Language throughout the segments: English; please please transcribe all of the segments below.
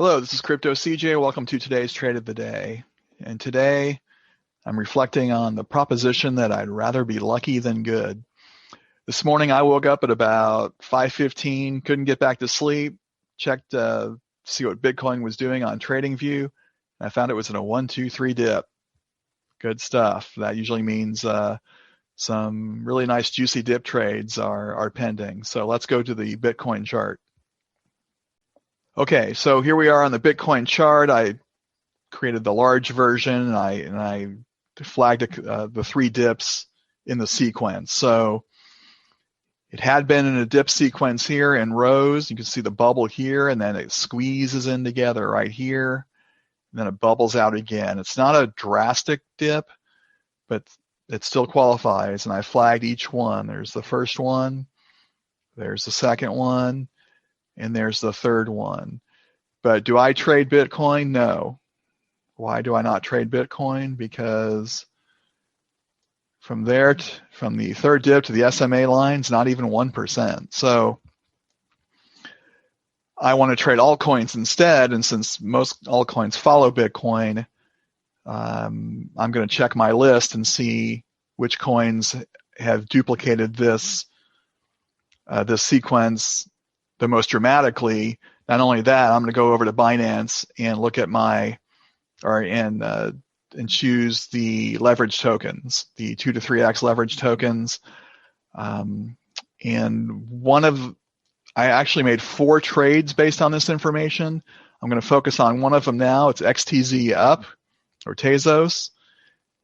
Hello, this is Crypto CJ. Welcome to today's Trade of the Day. And today I'm reflecting on the proposition that I'd rather be lucky than good. This morning I woke up at about 5:15, couldn't get back to sleep, checked to see what Bitcoin was doing on TradingView, and I found it was in a 1, 2, 3 dip. Good stuff. That usually means some really nice juicy dip trades are pending. So let's go to the Bitcoin chart. Okay, so here we are on the Bitcoin chart. I created the large version, and I flagged the 3 dips in the sequence. So it had been in a dip sequence here in rows. You can see the bubble here, and then it squeezes in together right here, and then it bubbles out again. It's not a drastic dip, but it still qualifies, and I flagged each one. There's the first one, there's the second one, and there's the third one. But do I trade Bitcoin? No. Why do I not trade Bitcoin? Because from there, from the third dip to the SMA lines, not even 1%. So I want to trade altcoins instead, and since most altcoins follow Bitcoin, I'm going to check my list and see which coins have duplicated this sequence the most dramatically. Not only that, I'm going to go over to Binance and look at and choose the leverage tokens, the 2 to 3x leverage tokens. And I actually made 4 trades based on this information. I'm going to focus on one of them now. It's XTZ Up, or Tezos.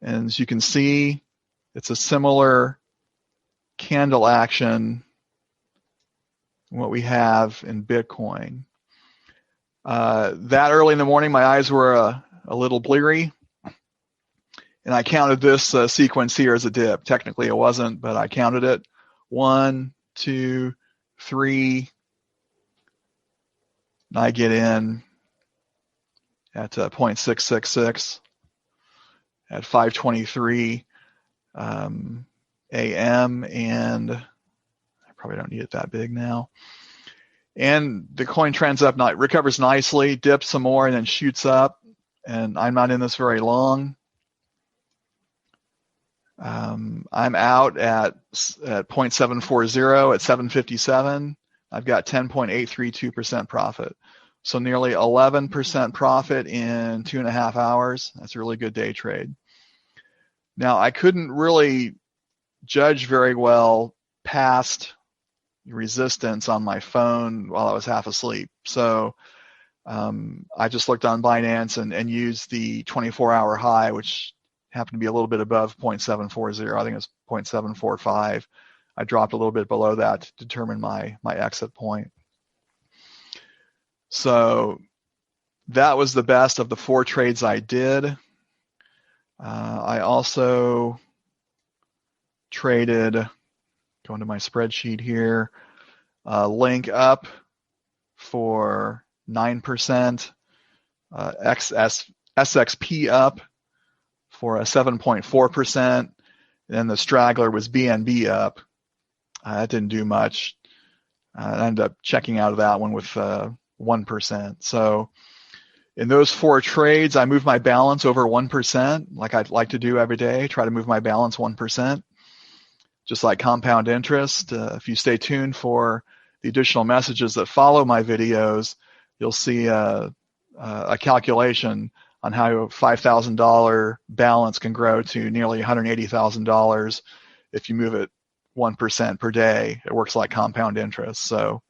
And as you can see, it's a similar candle action what we have in Bitcoin. That early in the morning, my eyes were a little bleary, and I counted this sequence here as a dip. Technically it wasn't, but I counted it. 1, 2, 3, and I get in at 0.666 at 5:23 a.m. and I probably don't need it that big now. And the coin trends up, recovers nicely, dips some more, and then shoots up. And I'm not in this very long. I'm out at 0.740 at 7:57. I've got 10.832% profit. So nearly 11% profit in 2.5 hours. That's a really good day trade. Now, I couldn't really judge very well past resistance on my phone while I was half asleep. So I just looked on Binance and used the 24-hour high, which happened to be a little bit above 0.740. I think it was 0.745. I dropped a little bit below that to determine my exit point. So that was the best of the 4 trades I did. I also traded, going to my spreadsheet here, Link Up for 9%, SXP Up for a 7.4%, and the straggler was BNB Up. That didn't do much. I ended up checking out of that one with 1%. So in those 4 trades, I moved my balance over 1%, like I'd like to do every day, try to move my balance 1%. Just like compound interest. If you stay tuned for the additional messages that follow my videos, you'll see a calculation on how a $5,000 balance can grow to nearly $180,000 if you move it 1% per day. It works like compound interest. So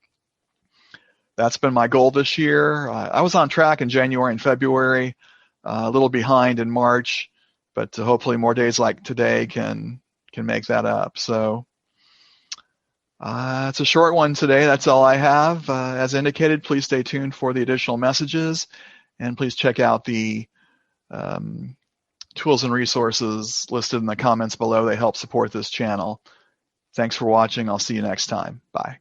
that's been my goal this year. I was on track in January and February, a little behind in March, but hopefully more days like today can make that up. So it's a short one today. That's all I have. As indicated, please stay tuned for the additional messages, and please check out the tools and resources listed in the comments below. They help support this channel. Thanks for watching. I'll see you next time. Bye.